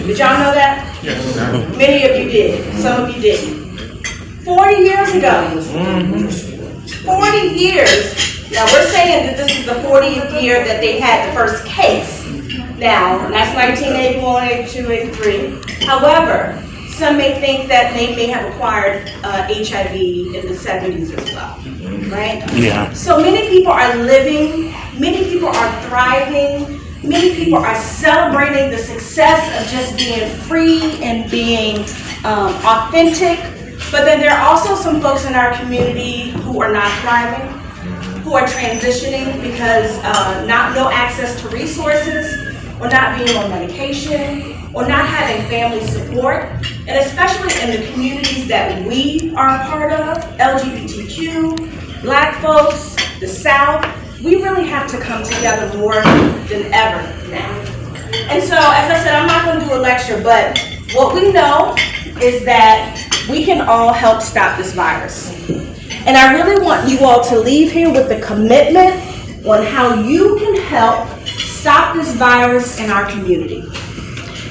Did y'all know that? Yes. Many of you did, some of you didn't. 40 years ago. 40 years. Now we're saying that this is the 40th year that they had the first case. Now, that's 1981, 82, 83. However, some may think that they may have acquired HIV in the 70s as well, right? Yeah. So many people are living, many people are thriving, many people are celebrating the success of just being free and being authentic. But then there are also some folks in our community who are not thriving, who are transitioning because no access to resources, or not being on medication, or not having family support. And especially in the communities that we are a part of, LGBTQ, Black folks, the South, we really have to come together more than ever now. And so, as I said, I'm not going to do a lecture, but what we know is that we can all help stop this virus. And I really want you all to leave here with the commitment on how you can help stop this virus in our community.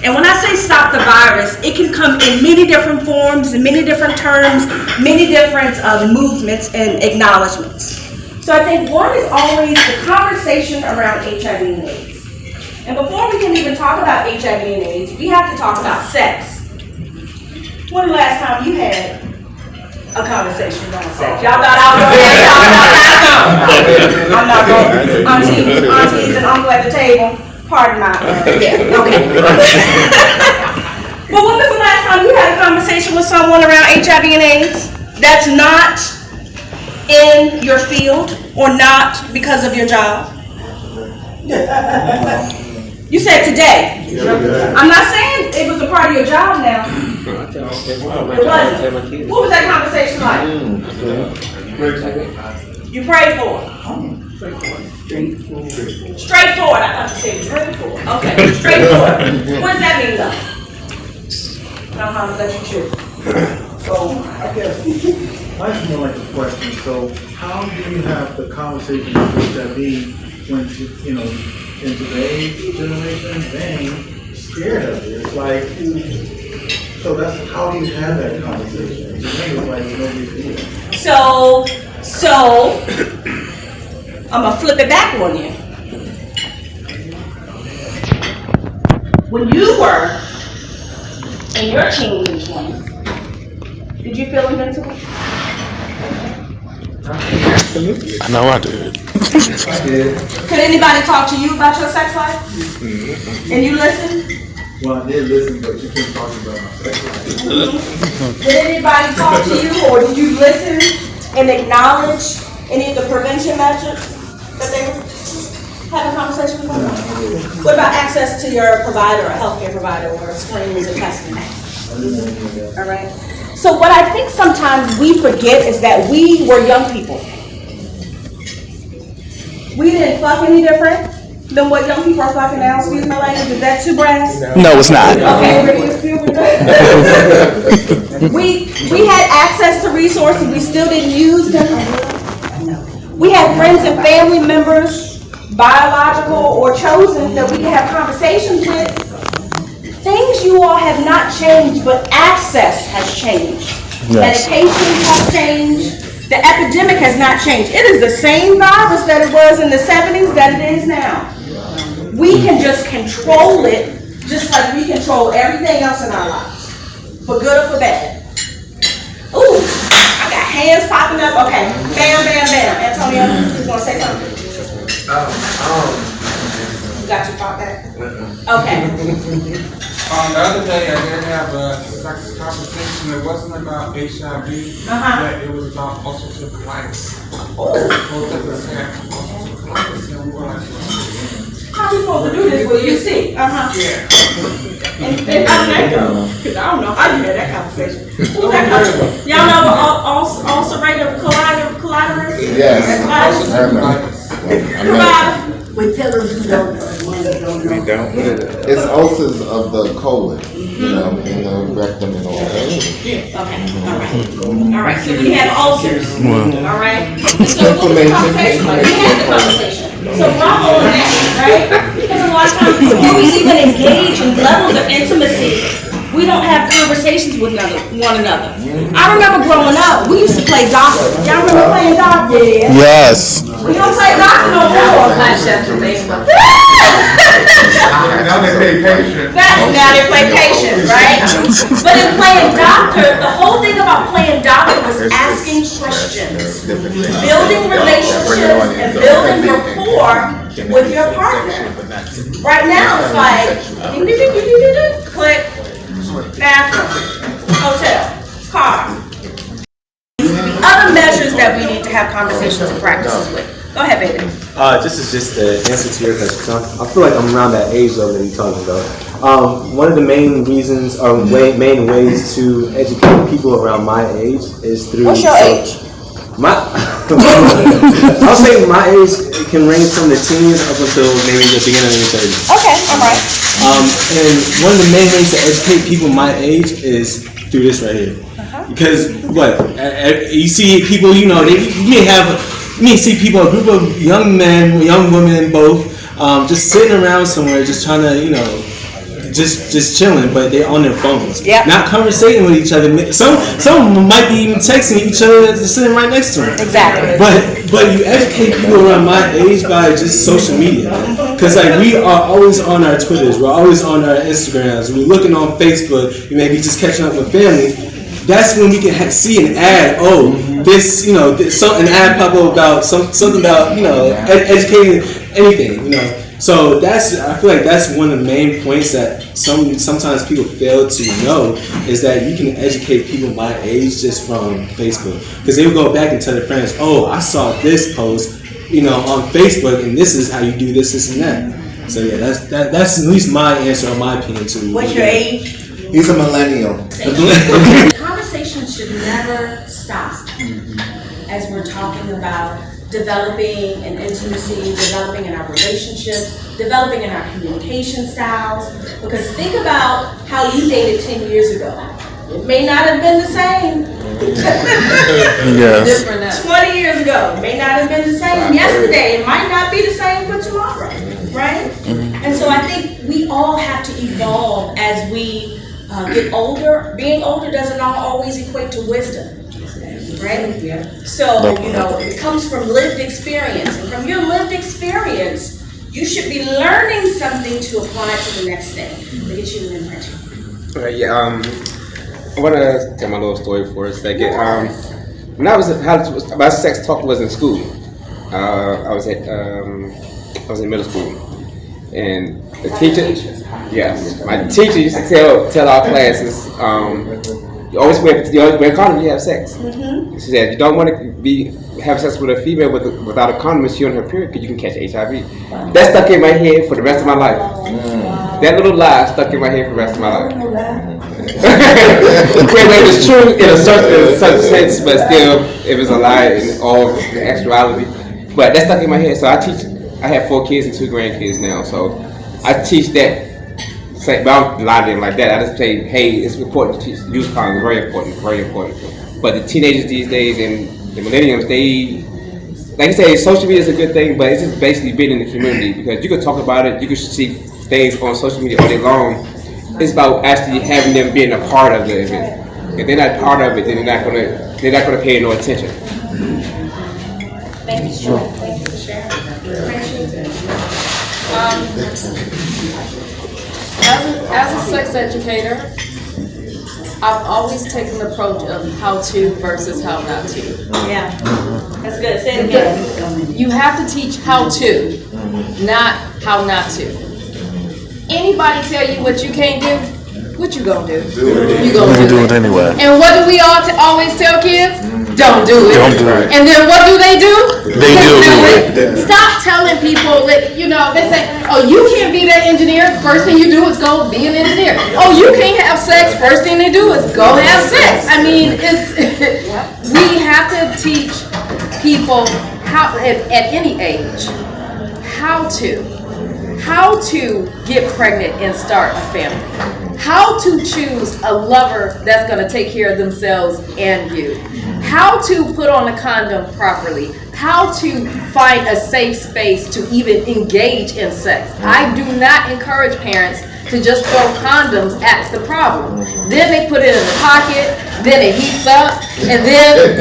And when I say stop the virus, it can come in many different forms, in many different terms, many different movements and acknowledgments. So I think one is always the conversation around HIV and AIDS. And before we can even talk about HIV and AIDS, we have to talk about sex. When the last time you had a conversation about sex? Y'all thought I was going to I'm not going. Aunties and uncle at the table. Pardon my, yeah, okay. But when was the last time you had a conversation with someone around HIV and AIDS that's not in your field or not because of your job? You said today. I'm not saying it was a part of your job now. It wasn't. What was that conversation like? You prayed for it. Straightforward. I thought you said straightforward. Okay, straightforward. What does that mean though? Let you choose. So, I guess, mine's more like a question. So, how do you have the conversation with HIV when, you know, in today's generation, they scared of it? It's like, so that's, how do you have that conversation? To me, it's like, nobody feels. So, I'm gonna flip it back on you. When you were in your teens and 20s, did you feel invincible? Absolutely. I know I did. Could anybody talk to you about your sex life? And you listened? Well, I did listen, but you couldn't talk about my sex life. Did anybody talk to you, or did you listen and acknowledge any of the prevention measures that they were having conversations about? What about access to your provider, a healthcare provider, or screenings and testing? All right. So what I think sometimes we forget is that we were young people. We didn't fuck any different than what young people are fucking now. Excuse my language. Is that too brass? No, it's not. Okay. We had access to resources. We still didn't use them. We had friends and family members, biological or chosen, that we could have conversations with things you all have not changed, but access has changed. Yes. Medications have changed. The epidemic has not changed. It is the same virus that it was in the 70s that it is now. We can just control it just like we control everything else in our lives, for good or for bad. Ooh, I got hands popping up. Okay, bam, bam, bam. Antonio, you want to say something? You got your thought back? Okay. The other day, I did have a conversation. It wasn't about HIV, but it was about ulcerative colitis. How we supposed to do this with you see? Yeah. And how did that go? Because I don't know how you had that conversation. Who was that conversation? Y'all know what ulcerative colitis? Yes. We tell them you don't. It's ulcers of the colon, you know, in the rectum and all that. Okay, all right, so we have ulcers, all right? So Inflammation. we had the conversation. So bravo on that, right? Because a lot of times before we even engage in levels of intimacy, we don't have conversations with one another. I remember growing up, we used to play doctor. Y'all remember playing doctor? Yes. We don't play doctor no more. Now they pay patient. Now they play patient, right? But in playing doctor, the whole thing about playing doctor was asking questions, building relationships, and building rapport with your partner. Right now, it's like, click, bathroom, hotel, car. Other measures that we need to have conversations and practices with. Go ahead, baby. This is just the answer to your question. I feel like I'm around that age though that you're talking about. One of the main reasons or main ways to educate people around my age is through. What's your age? I'll say my age can range from the teens up until maybe the beginning of the 30s. Okay, all right. And one of the main ways to educate people my age is through this right here. Because you see people, you know, you may see people, a group of young men, young women, both, just sitting around somewhere, just trying to, you know, just chilling, but they're on their phones, not conversating with each other. Some might be even texting each other that's sitting right next to them. Exactly. But you educate people around my age by just social media, because like we are always on our Twitters, we're always on our Instagrams, we're looking on Facebook, we may be just catching up with family. That's when we can see an ad. Oh, this, you know, an ad pop up about something about, you know, educating anything, you know. So I feel like that's one of the main points that sometimes people fail to know, is that you can educate people my age just from Facebook, because they will go back and tell their friends, oh, I saw this post, you know, on Facebook, and this is how you do this, and that. So yeah, that's at least my answer, or my opinion to. What's your age? He's a millennial. Conversations should never stop as we're talking about developing an intimacy, developing in our relationships, developing in our communication styles. Because think about how you dated 10 years ago. It may not have been the same. Yes. 20 years ago, it may not have been the same yesterday. It might not be the same for tomorrow, right? And so I think we all have to evolve as we get older. Being older doesn't always equate to wisdom. Right? So, you know, it comes from lived experience. And from your lived experience, you should be learning something to apply to the next thing. Look at you and then Reggie. I want to tell my little story for a second. When I was my sex talk was in school. I was in middle school, and the teacher, my teacher used to tell our classes, you always wear a condom, you have sex. She said, you don't want to have sex with a female without a condom when she's on her period, because you can catch HIV. That stuck in my head for the rest of my life. That little lie stuck in my head for the rest of my life. It was true in a certain sense, but still, it was a lie in all the actuality. But that stuck in my head. So I have 4 kids and 2 grandkids now, so I teach that. But I don't lie to them like that. I just say, hey, it's important to use condoms. Very important, very important. But the teenagers these days and the millennials, they, like I say, social media is a good thing, but it's just basically being in the community, because you can talk about it, you can see things on social media all day long, it's about actually having them being a part of the event. If they're not part of it, then they're not gonna pay no attention. Thank you, Sean. Thank you for sharing. As a sex educator, I've always taken the approach of how to versus how not to. Yeah, that's good. Say it again. You have to teach how to, not how not to. Anybody tell you what you can't do, what you gonna do? You gonna do it anyway. And what do we always tell kids? Don't do it. Don't do it. And then what do? They do it. Stop telling people that, they say, oh, you can't be that engineer. First thing you do is go be an engineer. Oh, you can't have sex. First thing they do is go have sex. I mean, we have to teach people how, at any age, how to get pregnant and start a family. How to choose a lover that's going to take care of themselves and you. How to put on a condom properly. How to find a safe space to even engage in sex. I do not encourage parents to just throw condoms at the problem. Then they put it in the pocket, then it heats up, and then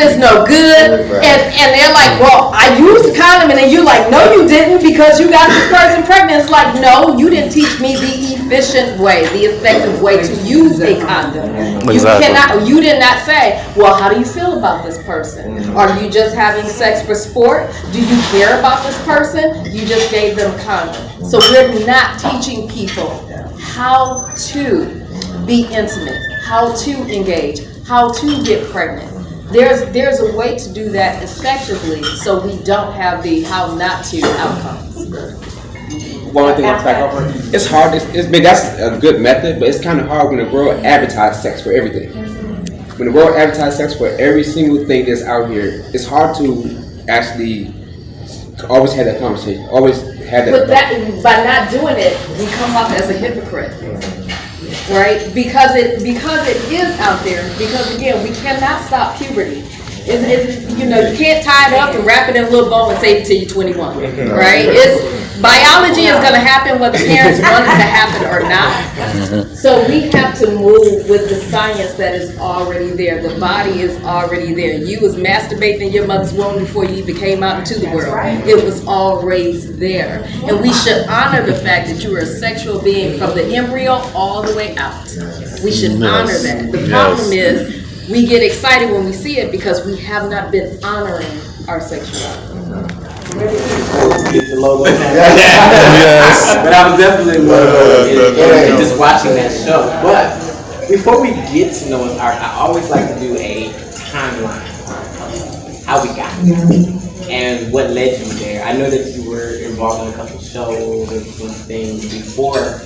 it's no good. And they're like, well, I used a condom, and then you're like, no, you didn't, because you got this person pregnant. It's like, no, you didn't teach me the efficient way, the effective way to use a condom. Exactly. You did not say, well, how do you feel about this person? Are you just having sex for sport? Do you care about this person? You just gave them a condom. So we're not teaching people how to be intimate, how to engage, how to get pregnant. There's a way to do that effectively, so we don't have the how not to outcomes. One thing I'm back over. It's hard. That's a good method, but it's kind of hard when the world advertises sex for everything. When the world advertises sex for every single thing that's out here, it's hard to actually always have that conversation. Always have that. But by not doing it, we come off as a hypocrite, right? Because it is out there. Because again, we cannot stop puberty. You can't tie it up and wrap it in a little bow and say it till you're 21, right? Biology is going to happen whether parents want it to happen or not. So we have to move with the science that is already there. The body is already there. You was masturbating in your mother's womb before you even came out into the world. It was always there. And we should honor the fact that you are a sexual being from the embryo all the way out. We should honor that. The problem is we get excited when we see it because we have not been honoring our sexuality. Get the logo. Yes. But I was definitely just watching that show. But before we get to Noah's Ark, I always like to do a timeline. How we got there and what led you there. I know that you were involved in a couple shows and some things before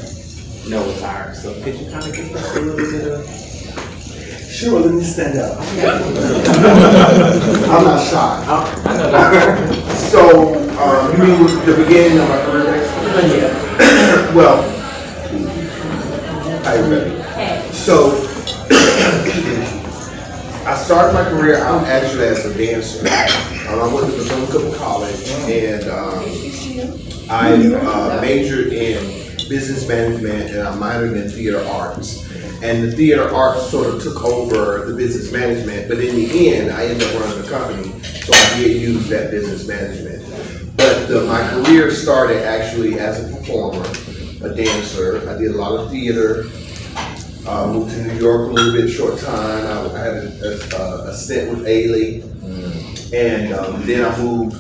Noah's Ark. So could you kind of give us a little bit of... Sure, let me stand up. I'm not shy. I know that. So, you mean the beginning of my career? Yeah. Well, are you ready? So, I started my career out actually as a dancer. I went to Bethune-Cookman College and I majored in business management and I minored in theater arts. And the theater arts sort of took over the business management, but in the end, I ended up running the company, so I did use that business management. But my career started actually as a performer, a dancer. I did a lot of theater. Moved to New York a little bit, short time. I had a stint with Ailey, and then I moved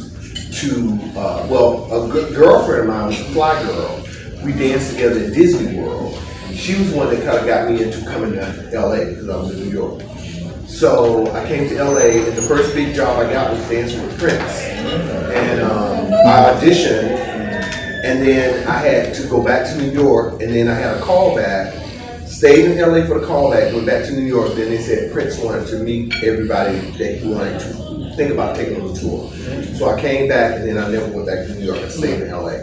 to, a good girlfriend of mine was a fly girl. We danced together in Disney World. She was the one that kind of got me into coming to LA because I was in New York. So I came to LA and the first big job I got was dancing with Prince. And I auditioned and then I had to go back to New York and then I had a call back. Stayed in LA for the call back, went back to New York, then they said Prince wanted to meet everybody that he wanted to think about taking on a tour. So I came back and then I never went back to New York, I stayed in LA.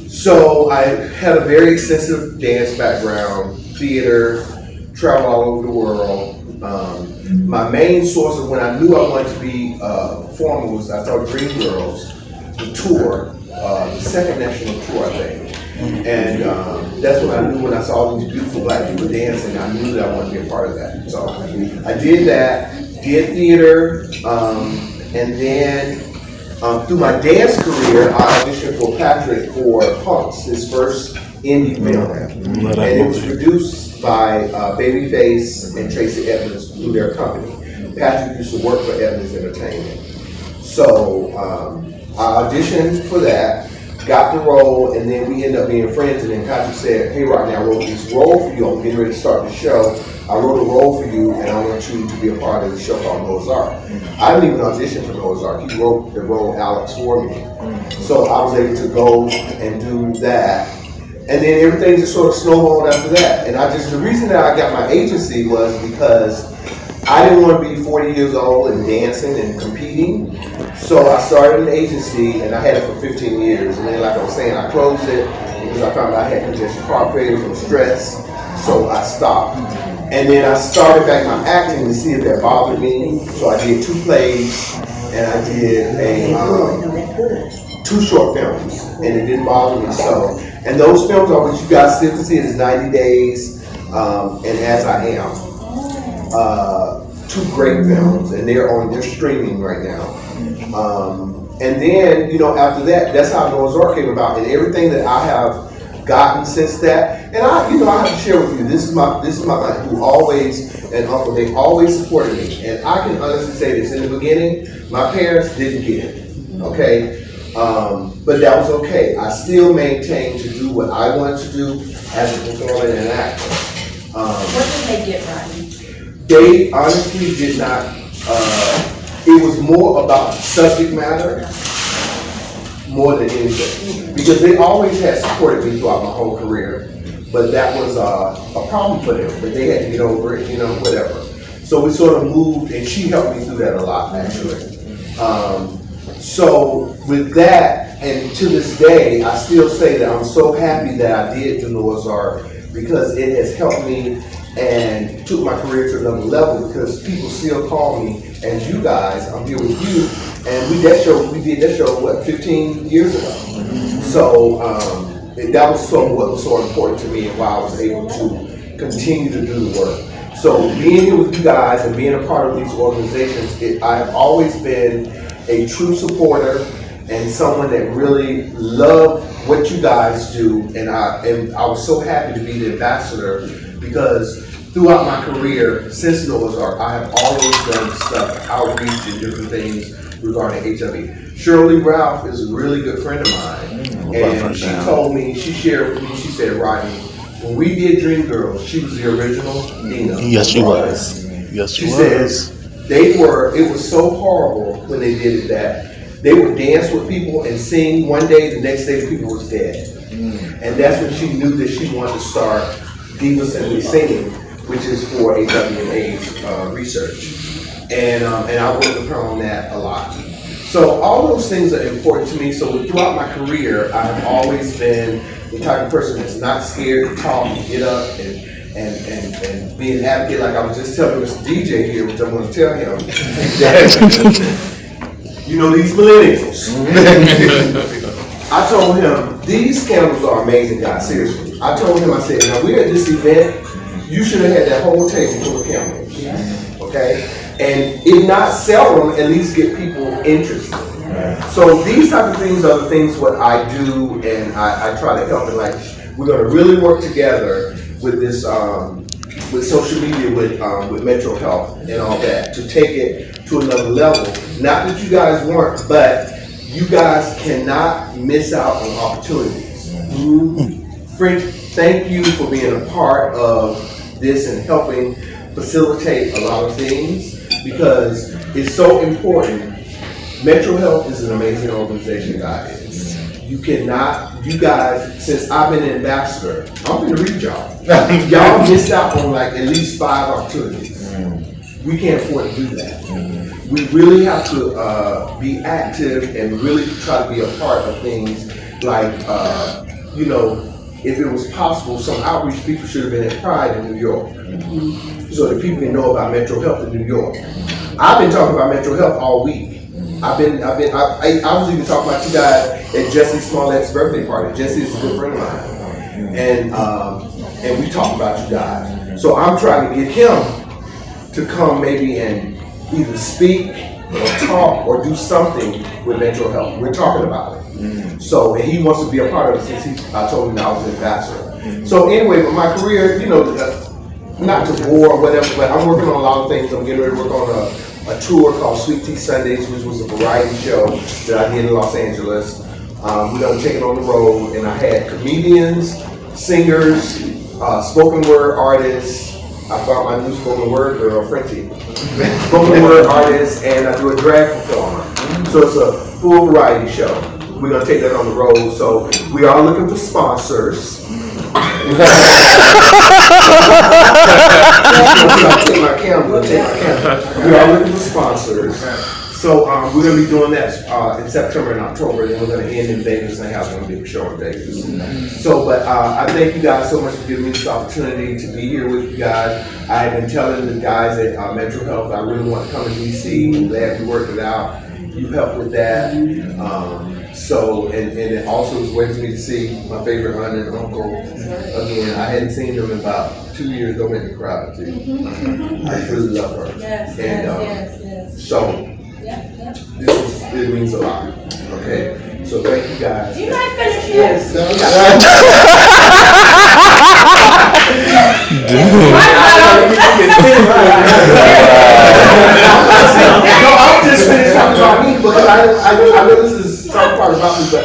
So I had a very extensive dance background, theater, traveled all over the world. My main source of when I knew I wanted to be a performer was I saw Dreamgirls, the tour, the second national tour I think. And that's what I knew when I saw these beautiful black people dancing. I knew that I wanted to be a part of that. So I did that, did theater, and then through my dance career, I auditioned for Patrick for Punks, his first indie film. And it was produced by Babyface and Tracy Edmonds through their company. Patrick used to work for Edmonds Entertainment. So I auditioned for that, got the role, and then we ended up being friends. And then Patrick said, "Hey, Rodney, I wrote this role for you. I'm getting ready to start the show. I wrote a role for you, and I want you to be a part of the show called Noah's Ark." I didn't even audition for Noah's Ark. He wrote the role Alex for me. So I was able to go and do that. And then everything just sort of snowballed after that. And the reason that I got my agency was because I didn't want to be 40 years old and dancing and competing. So I started an agency, and I had it for 15 years. And then, like I was saying, I closed it because I found out I had congestion heart failure from stress. So I stopped. And then I started back my acting to see if that bothered me. So I did 2 plays, and I did 2 short films, and it didn't bother me. So, and those films are what you guys still can see is 90 Days and As I Am. 2 great films, and they're streaming right now. And then, after that, that's how Noah's Ark came about, and everything that I have gotten since that. And I have to share with you, this is my aunt who always, and uncle, they always supported me. And I can honestly say this, in the beginning, my parents didn't get it, okay? But that was okay. I still maintained to do what I wanted to do as a performer and an actor. What did they get, Rodney? They honestly did not, it was more about subject matter more than anything. Because they always had supported me throughout my whole career. But that was a problem for them. But they had to get over it, whatever. So we sort of moved, and she helped me through that a lot, actually. So with that, and to this day, I still say that I'm so happy that I did do Noah's Ark, because it has helped me and took my career to another level, because people still call me, and you guys, I'm here with you, and we did that show, what, 15 years ago? So that was what was so important to me, and why I was able to continue to do the work. So being here with you guys and being a part of these organizations, I have always been a true supporter and someone that really loved what you guys do, and I was so happy to be the ambassador, because throughout my career since Noah's Ark, I have always done stuff, outreach and different things regarding HIV. Shirley Ralph is a really good friend of mine, and she told me, she shared with me, she said, "Rodney, when we did Dreamgirls, she was the original Nina." Yes, she was. Yes, she was. Says it was so horrible when they did it that they would dance with people and sing one day, the next day the people was dead. And that's when she knew that she wanted to start Diva Simply Singing, which is for HIV and AIDS research. And I worked with her on that a lot. So all those things are important to me. So throughout my career, I've always been the type of person that's not scared to talk and get up and be an advocate. Like I was just telling Mr. DJ here, which I'm going to tell him, that these millennials. I told him, these candles are amazing, guys, seriously. I told him, I said, now we're at this event, you should have had that whole table full of candles, okay? And if not sell them, at least get people interested. So these type of things are the things what I do, and I try to help. And like, we're going to really work together with this, with social media, with Metro Health and all that, to take it to another level. Not that you guys weren't, but you guys cannot miss out on opportunities. French, thank you for being a part of this and helping facilitate a lot of things, because it's so important. Metro Health is an amazing organization, guys. You guys, since I've been an ambassador, I'm going to read y'all. Y'all missed out on like at least 5 opportunities. We can't afford to do that. We really have to be active and really try to be a part of things like, if it was possible, some outreach people should have been at Pride in New York, so that people can know about Metro Health in New York. I've been talking about Metro Health all week. I was even talking about you guys at Jesse Smollett's birthday party. Jesse is a good friend of mine. and we talk about you guys. So I'm trying to get him to come maybe and either speak or talk or do something with mental health. We're talking about it. So, and he wants to be a part of it since I told him I was an ambassador. So anyway, but my career, you know, not to bore or whatever, but I'm working on a lot of things. I'm getting ready to work on a tour called Sweet Tea Sundays, which was a variety show that I did in Los Angeles. We're gonna take it on the road, and I had comedians, singers, spoken word artists. I found my new spoken word girl, Frenchie. Spoken word artist, and I do a drag performer. So it's a full variety show. We're gonna take that on the road. So we are looking for sponsors. Take my camera. We are looking for sponsors. So we're gonna be doing that in September and October, and then we're gonna end in Vegas and have one big show in Vegas. So, but I thank you guys so much for giving me this opportunity to be here with you guys. I have been telling the guys at Mental Health I really want to come to DC. I'm glad we worked it out. You helped with that. So, and it also was waiting for me to see my favorite aunt and uncle again. I hadn't seen them in about 2 years. Don't make me cry too. I really love her. Yes. So. It means a lot. Okay, so thank you guys. You might finish it. Yes. No, I'm just finished talking about me because I know this is some part about me, but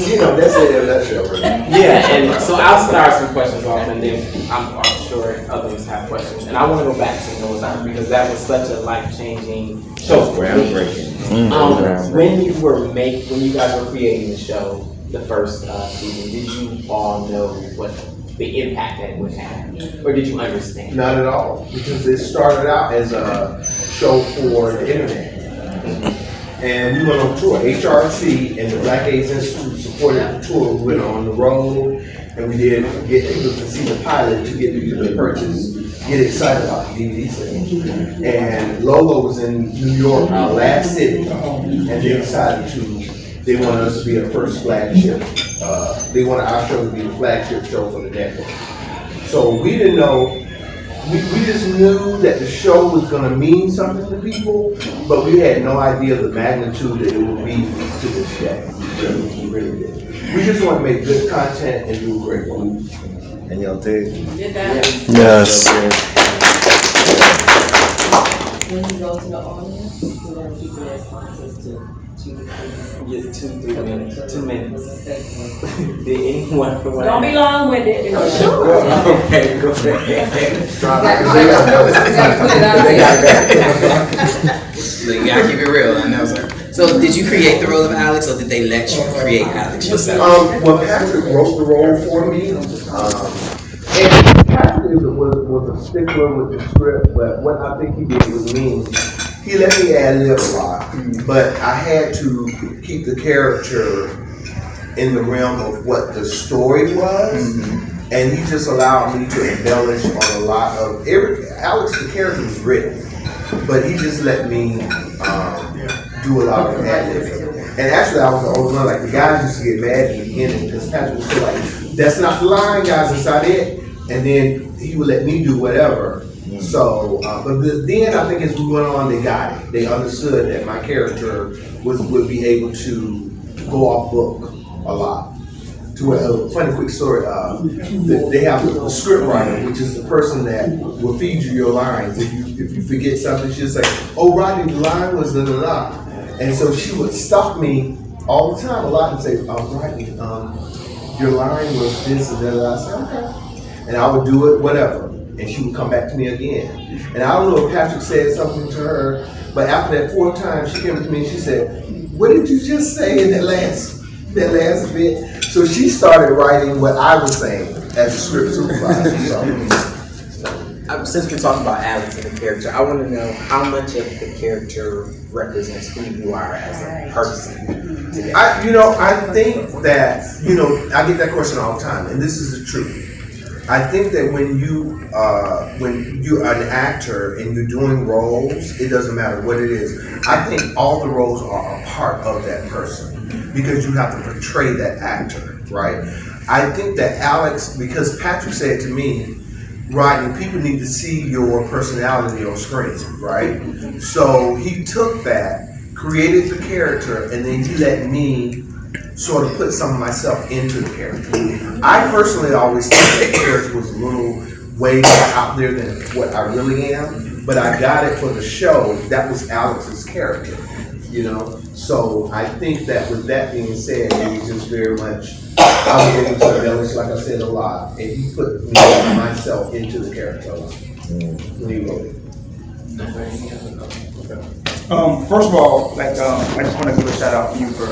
you know that's it in a nutshell. Yeah, and so I'll start some questions off, and then I'm sure others have questions. And I want to go back to Noah's Ark because that was such a life-changing show for me. When you guys were creating the show, the first season, did you all know what the impact that it would have, or did you understand? Not at all, because it started out as a show for the internet. And we went on tour. HRC and the Black AIDS Institute supported the tour. We went on the road, and we did get people to see the pilot, to get people to purchase, get excited about the DVD thing. And Lolo was in New York, our last city, and they decided they wanted us to be a first flagship. They wanted our show to be the flagship show for the network. So we didn't know. We just knew that the show was going to mean something to people, but we had no idea the magnitude that it would be to this day. We really did. We just want to make good content and do great work. And y'all did. Yes. When you go to the audience, you want to keep your responses to 2 minutes. 2 minutes. Did anyone? Don't be long-winded. Sure. Okay, go ahead. You gotta keep it real, I know, sir. So, did you create the role of Alex, or did they let you create Alex yourself? Well, Patrick wrote the role for me. And Patrick was a stickler with the script, but what I think he did was mean. He let me ad-lib a lot, but I had to keep the character in the realm of what the story was, and he just allowed me to embellish on a lot of Alex, the character was written, but he just let me do a lot of ad-libbing. And actually, I was the only one. Like the guys used to get mad in the beginning because Patrick was like, "That's not the line, guys. That's not it." And then he would let me do whatever. So, but then I think as we went on, they got it. They understood that my character would be able to go off book a lot. To a funny quick story, they have the script writer, which is the person that will feed you your lines. If you forget something, she'll say, "Oh, Rodney, the line was da da da," and so she would stop me all the time a lot and say, "Rodney, your line was this and da da da." I said, "Okay," and I would do it, whatever. And she would come back to me again. And I don't know if Patrick said something to her, but after that 4th time, she came to me and she said, "What did you just say in that last bit?" So she started writing what I was saying as a script supervisor. Since we're talking about Alex and the character, I want to know how much of the character represents who you are as a person today. I think that, I get that question all the time, and this is the truth. I think that when you're an actor and you're doing roles, it doesn't matter what it is. I think all the roles are a part of that person because you have to portray that actor, right? I think that Alex, because Patrick said to me, Rodney, people need to see your personality on screen, right? So he took that, created the character, and then he let me sort of put some of myself into the character. I personally always thought that the character was a little way more out there than what I really am, but I got it for the show. That was Alex's character, you know? So I think that with that being said, it was just very much, I was able to embellish, like I said, a lot, and he put me myself into the character a lot when he wrote it. First of all, I just want to give a shout out to you for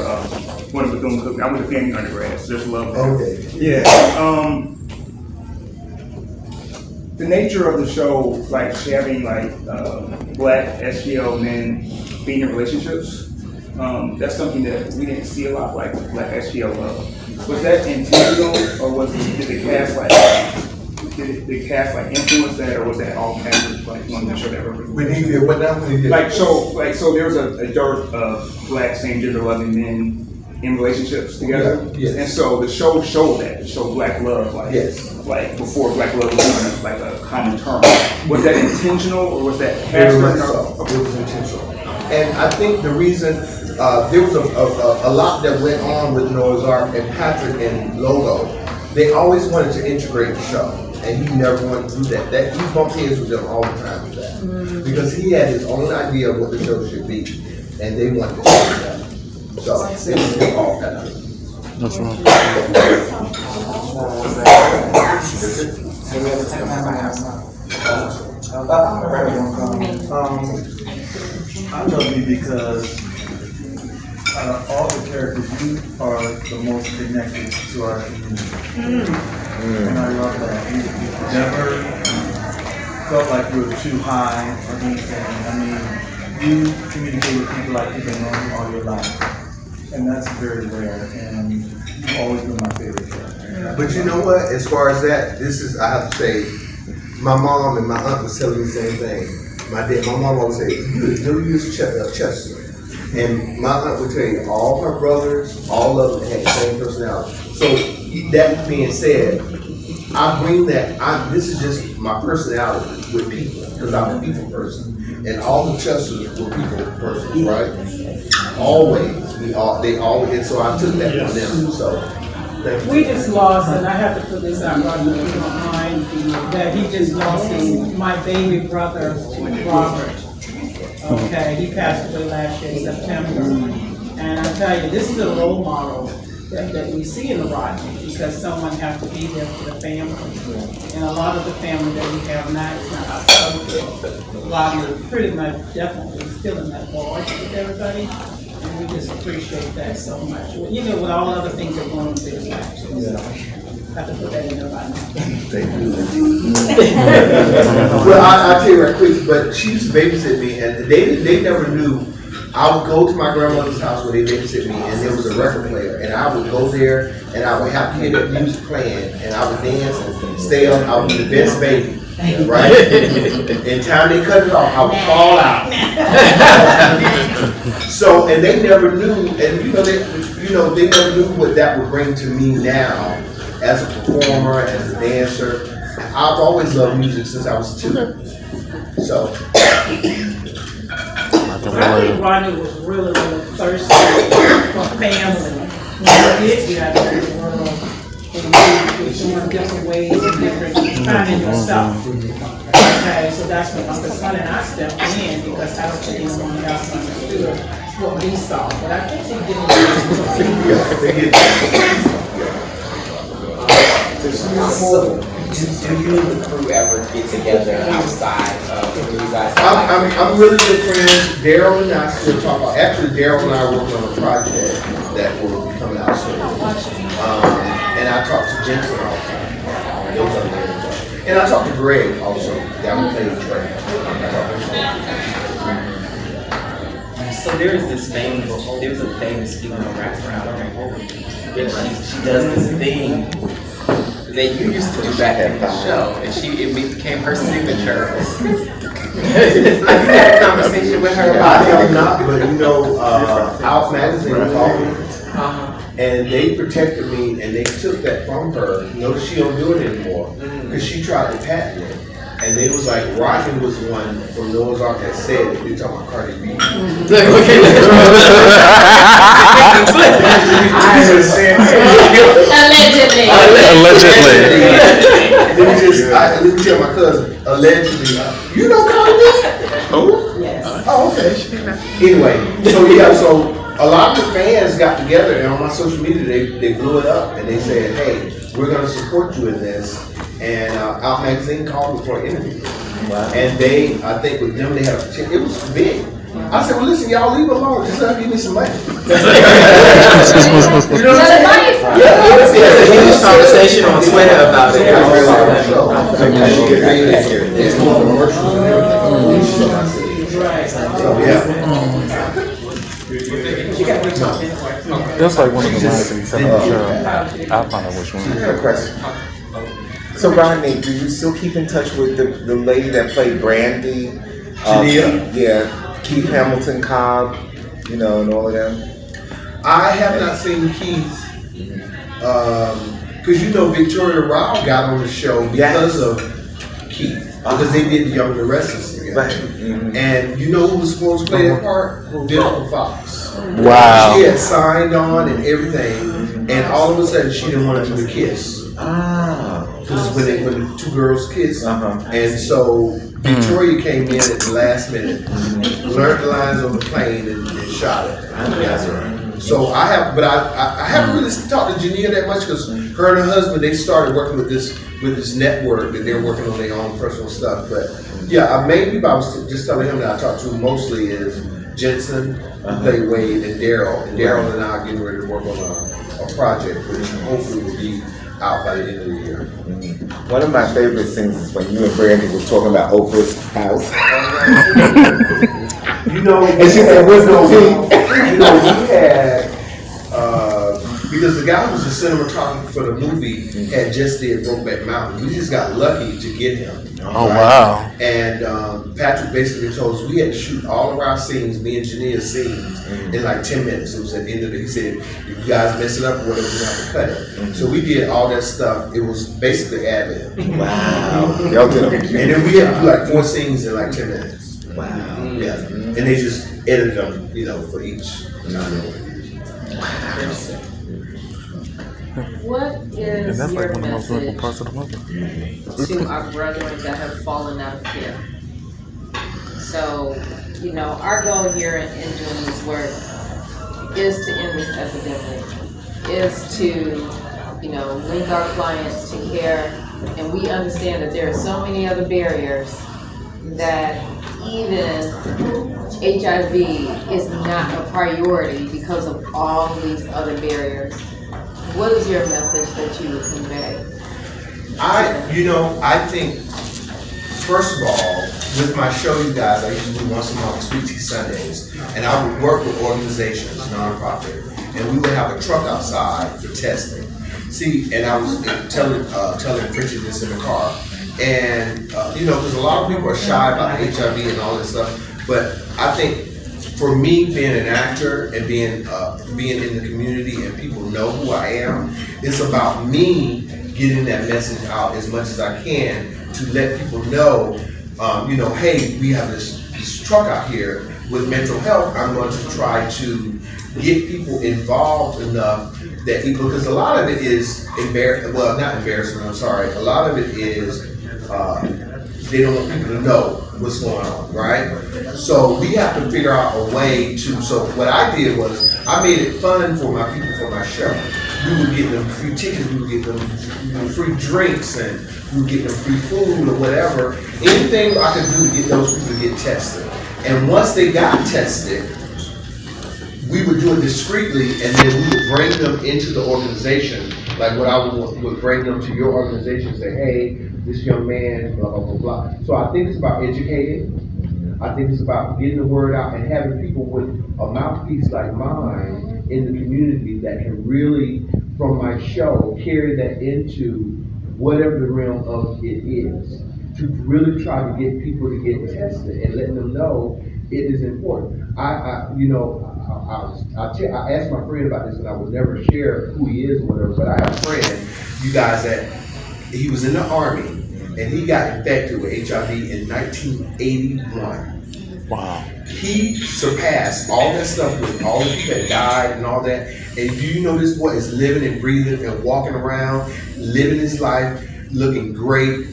one of the doing cooking. I went to family undergrad, so just love that. Okay. Yeah. The nature of the show, like having black SGL men being in relationships, that's something that we didn't see a lot, like black SGL love. Was that intentional, or did the cast influence that, or was that all cast wanted to show that representation? So there's a dearth of black same-gender loving men in relationships together, yes. And so the show showed that. It showed black love, yes. Like before black love was even a common term. Was that intentional, or was that cast? It was intentional, and I think the reason there was a lot that went on with Noah's Ark and Patrick and Logo. They always wanted to integrate the show, and he never wanted to do that. That he bumped heads with them all the time with that, because he had his own idea of what the show should be, and they wanted to change that. So it was all Patrick. That's right. I love you because out of all the characters, you are the most connected to our community. And I love that. You never felt like you were too high or anything. I mean, you communicate with people like you've been known all your life. And that's very rare. And you've always been my favorite character. But you know what? As far as that, I have to say, my mom and my aunt was telling me the same thing. My mom always said, you use Chester. And my aunt would tell you, all her brothers, all of them had the same personality. So that being said, I bring that, this is just my personality with people, because I'm a people person. And all the Chesters were people persons, right? Always. They always, and so I took that from them. So we just lost, and I have to put this out, Rodney, if you don't mind, that he just lost my baby brother, Robert. Okay, he passed away last year in September. And I tell you, this is a role model that we see in the Rodney, because someone has to be there for the family. And a lot of the family that we have now is not our subject. Rodney is pretty much definitely filling that void with everybody. And we just appreciate that so much. You know, with all other things that are going on in this life. So I have to put that in there right now. Thank you. Well, I'll tell you right quick, but she used to babysit me, and they never knew. I would go to my grandmother's house where they babysit me, and there was a record player, and I would go there, and I would have kid music playing, and I would dance and stay up. I would be the best baby, right? In time they cut it off, I would fall out. So, and they never knew, and they never knew what that would bring to me now as a performer, as a dancer. I've always loved music since I was 2. So. I think Rodney was really, really thirsty for family. When he did get out of the world, and he was doing different ways and different, finding yourself. Okay, so that's when Uncle Sonny and I stepped in, because I don't think anyone else understood what we saw. But I think they did Do you and the crew ever get together outside of you guys? I'm really good friends. Daryl and I still talk about. Actually, Daryl and I are working on a project that will be coming out soon. And I talk to Jensen all the time. Those are there. And I talk to Greg also. That would play the track. So there's a famous female rapper out there. She does this thing that you used to do back at the show, and it became her signature. Have you had a conversation with her about it? I have not, but Out Magazine was all And they protected me, and they took that from her. Notice she don't do it anymore, because she tried to patent it. And they was like, Rodney was the one from Noah's Ark that said it. They talking about Cardi B. Allegedly. Let me tell my cousin, allegedly, you know Cardi B? Oh? Yes. Oh, okay. Anyway, so a lot of the fans got together, and on my social media, they blew it up, and they said, hey, we're going to support you in this. And Out Magazine called me for an interview. Wow. And they, I think with them, they had it was big. I said, well, listen, y'all leave it alone. Just give me some money. You know what I'm saying? Yeah, there's a huge conversation on Twitter about it. It's more commercials and everything. So, That's like one of the lines that he said on the show. I'll find out which one. I have a question. So Rodney, do you still keep in touch with the lady that played Brandy? Yeah, Keith Hamilton Cobb, and all of them? I have not seen Keith, because Victoria Rao got on the show because of Keith, because they did Young and the Restless together. Right. Mm-hmm. And you know who was supposed to play that part? Vivica Fox. Wow. She had signed on and everything, and all of a sudden she didn't want to do the kiss. Because when the two girls kissed, and so Victoria came in at the last minute, learned the lines on the plane, and shot it. So I haven't really talked to Jania that much, because her and her husband, they started working with this network, and they're working on their own personal stuff. But yeah, maybe I was just telling him that I talked to him mostly is Jensen, who played Wade, and Daryl. And Daryl and I are getting ready to work on a project, which hopefully will be out by the end of the year. One of my favorite things is when you and Brandy was talking about Oprah's house. And she said, "Where's the tea?" We had because the guy who was the cinematographer for the movie had just did Brokeback Mountain. We just got lucky to get him. Oh, wow. And Patrick basically told us we had to shoot all of our scenes, me and Jania's scenes, in like 10 minutes. It was at the end of it. He said, if you guys mess it up or whatever, we have to cut it. So we did all that stuff. It was basically ad-lib. Wow. Y'all did a and then we had to do like 4 scenes in like 10 minutes. Wow. Yeah. And they just edited them, for each. What is And that's your like one of the most beautiful message parts of the movie. to our brethren that have fallen out of care? So, our goal here in doing this work is to end this epidemic, is to, link our clients to care, and we understand that there are so many other barriers that even HIV is not a priority because of all these other barriers. What is your message that you would convey? I think, first of all, with my show, you guys, I used to do once a month, Sweet Tea Sundays, and I would work with organizations, nonprofit, and we would have a truck outside for testing. See, and I was telling Richard this in the car, and because a lot of people are shy about HIV and all this stuff, but I think for me, being an actor and being in the community and people know who I am, it's about me getting that message out as much as I can to let people know, hey, we have this truck out here with mental health. I'm going to try to get people involved enough that because a lot of it is not embarrassment, I'm sorry. A lot of it is they don't want people to know what's going on, right? So we have to figure out a way to, so what I did was, I made it fun for my people for my show. We would get them free tickets, we would get them free drinks, and we would get them free food or whatever. Anything I could do to get those people to get tested. And once they got tested, we would do it discreetly, and then we would bring them into the organization. Like what I would bring them to your organization and say, hey, this young man, blah, blah, blah, blah. So I think it's about educating. I think it's about getting the word out and having people with a mouthpiece like mine in the community that can really, from my show, carry that into whatever the realm of it is. To really try to get people to get tested and let them know it is important. I asked my friend about this, and I would never share who he is or whatever. But I have a friend, you guys, that he was in the Army, and he got infected with HIV in 1981. Wow. He surpassed all that stuff with all the people that died and all that. And do you know this boy is living and breathing and walking around, living his life, looking great,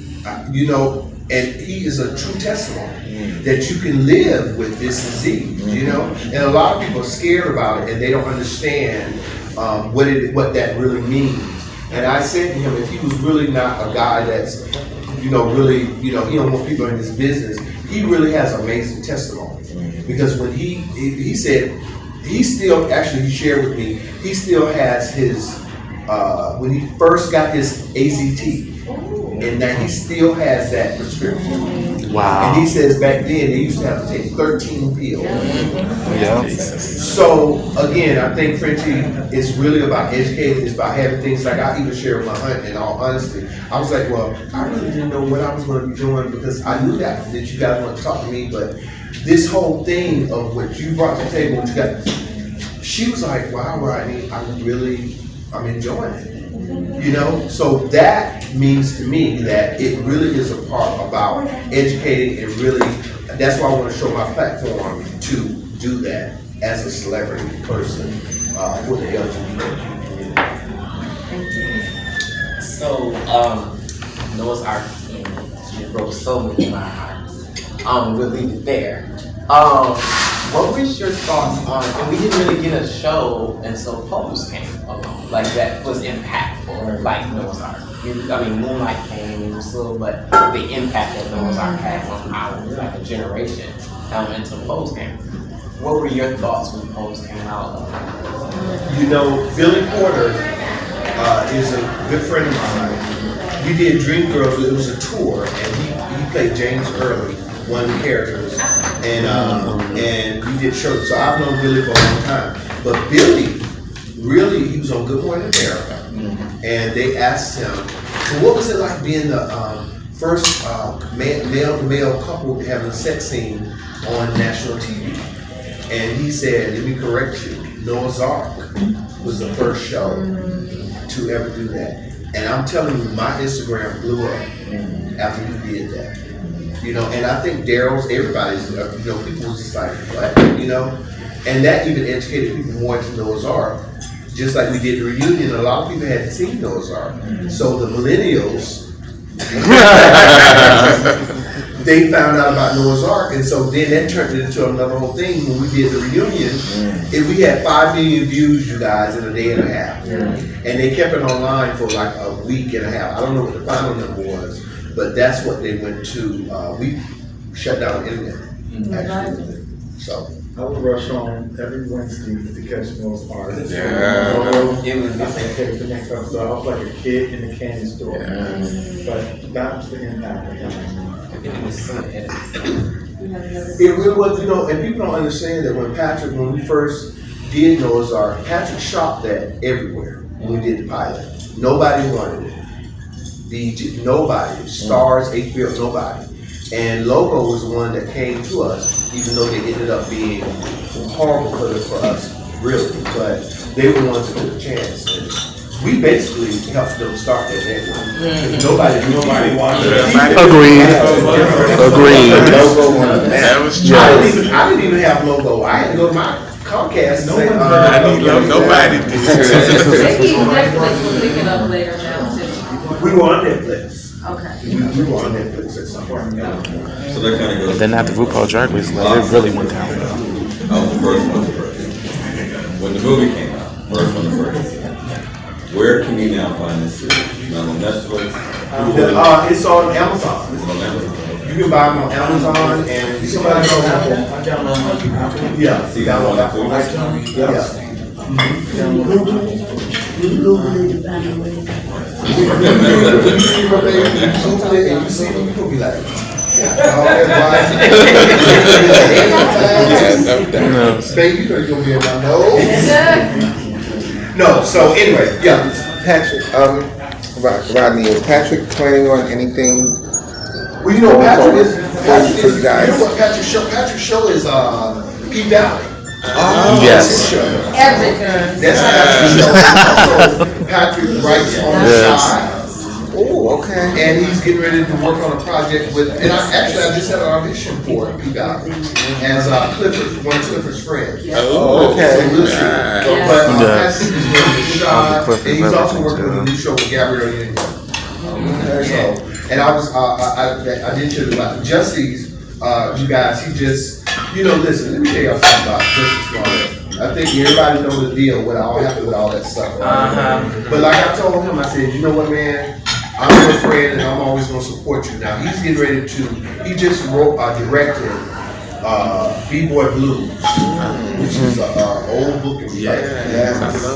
you know, and he is a true testimony that you can live with this disease, you know? And a lot of people are scared about it and they don't understand what that really means. And I said to him, if he was really not a guy that's, you know, really, you know, he don't want people in his business, he really has amazing testimony. Because when he said, he still, actually he shared with me, he still has his, when he first got his AZT, and that he still has that prescription. Wow. And he says back then they used to have to take 13 pills. Yeah. So again, I think Frenchie is really about educating, it's about having things like I even share with my aunt, in all honesty. I was like, well, I really didn't know what I was going to be doing because I knew that you guys want to talk to me, but this whole thing of what you brought to the table, what you got, she was like, wow, Rodney, I'm enjoying it. You know, so that means to me that it really is a part about educating and really, that's why I want to show my platform to do that as a celebrity person for the LGBT community. So, Noah's Ark, you broke so many of my hearts. We'll leave it there. What was your thoughts on, and we didn't really get a show until Pose came along, like that was impactful, like Noah's Ark. I mean, Moonlight came, so, but the impact that Noah's Ark had on our, like a generation, until Pose came. What were your thoughts when Pose came out? You know, Billy Porter is a good friend of mine. We did Dreamgirls, it was a tour, and he played James Early, one of the characters, and we did shows. So I've known Billy for a long time. But Billy, really, he was on Good Morning America, and they asked him, so what was it like being the first male couple having a sex scene on national TV? And he said, let me correct you, Noah's Ark was the first show to ever do that. And I'm telling you, my Instagram blew up after he did that. You know, and I think Daryl's, everybody's, you know, people was just like, what? You know? And that even educated people more into Noah's Ark. Just like we did the reunion, a lot of people hadn't seen Noah's Ark. So the millennials, they found out about Noah's Ark, and so then that turned it into another whole thing. When we did the reunion, we had 5 million views, you guys, in a day and a half. And they kept it online for like a week and a half. I don't know what the final number was, but that's what they went to. We shut down the internet, actually. So I would rush on every Wednesday to catch Noah's Ark. Yeah. I think it was the next episode. I was like a kid in a candy store. But that was the impact of that. It really was, you know, and people don't understand that when we first did Noah's Ark, Patrick shot that everywhere when we did the pilot. Nobody wanted it. Nobody. Stars, HBO, nobody. And Logo was the one that came to us, even though they ended up being horrible for us, really. But they were the ones that took a chance. And we basically helped them start that network. Nobody wanted it. Agreed. Logo wanted that. Was true. I didn't even have Logo. I had to go to my Comcast and say, nobody did. Maybe Netflix will pick it up later now too. We were on Netflix. Okay. We were on Netflix at some point. So that kind of goes. But then after RuPaul Drag Race, like, it really went down. Oh, the first one. When the movie came out, first one. Where can you now find this series? Not on Netflix? It's on Amazon. It's on Amazon. You can buy them on Amazon and somebody knows Apple. Yeah. See that on Apple? Yeah. Google it to find a way. And you see them, you gonna be like, baby, you know you're gonna be in my nose. No, so anyway, yeah. Patrick, Rodney, is Patrick planning on anything? Well, you know, Patrick is for you guys. You know what Patrick's show is P Valley. Yes. Everything. That's how Patrick writes on the side. Oh, okay. And he's getting ready to work on a project with, and I just had an audition for it, he got it, as Clifford, one of Clifford's friends. Oh, okay. So we'll see. But Yes. Patrick is doing a good job, Clifford and he's also Rivers, working with a new show with Gabrielle Union. So, and I did tell you about Jesse's, you guys, he just, listen, let me tell y'all something about Jesse Smollett. I think everybody knows the deal with all happened with all that stuff. Right? But like I told him, I said, you know what, man? I'm your friend and I'm always going to support you. Now he's getting ready he just directed B-Boy Blues, which is an old book and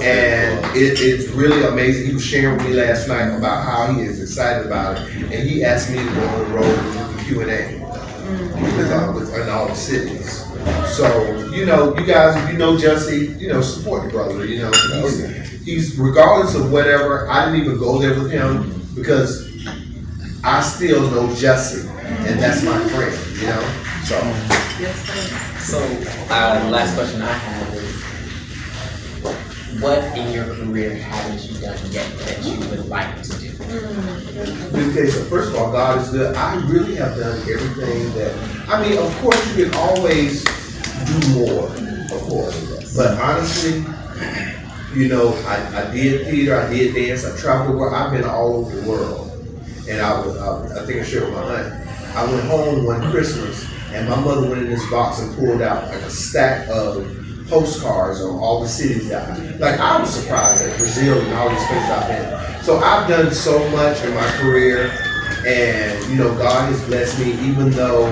and it's really amazing. He was sharing with me last night about how he is excited about it, and he asked me to go on the road and do the Q&A in all the cities. So, you guys, if you know Jesse, support the brother, he's regardless of whatever, I didn't even go there with him because I still know Jesse, and that's my friend, So, last question I have is, what in your career haven't you done yet that you would like to do? Okay, so first of all, God is good. I really have done everything of course you can always do more, of course. But honestly, I did theater, I did dance, I traveled the world, I've been all over the world. And I think I shared with my aunt. I went home one Christmas and my mother went in this box and pulled out like a stack of postcards on all the cities I was surprised at Brazil and all these places I've been. So I've done so much in my career, and God has blessed me. Even though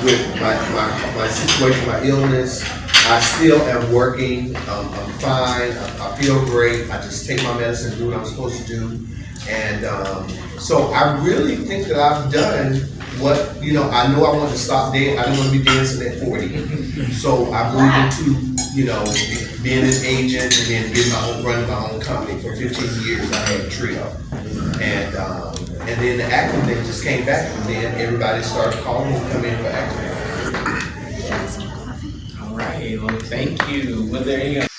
with my situation, my illness, I still am working. I'm fine. I feel great. I just take my medicine, do what I'm supposed to do, and so I really think that I've done what I know I want to stop dancing. I don't want to be dancing at 40. So I moved into being an agent and then running my own company for 15 years. I had a trio, and then the acting thing just came back, and then everybody started calling me to come in for acting. All right, well, thank you. Was there any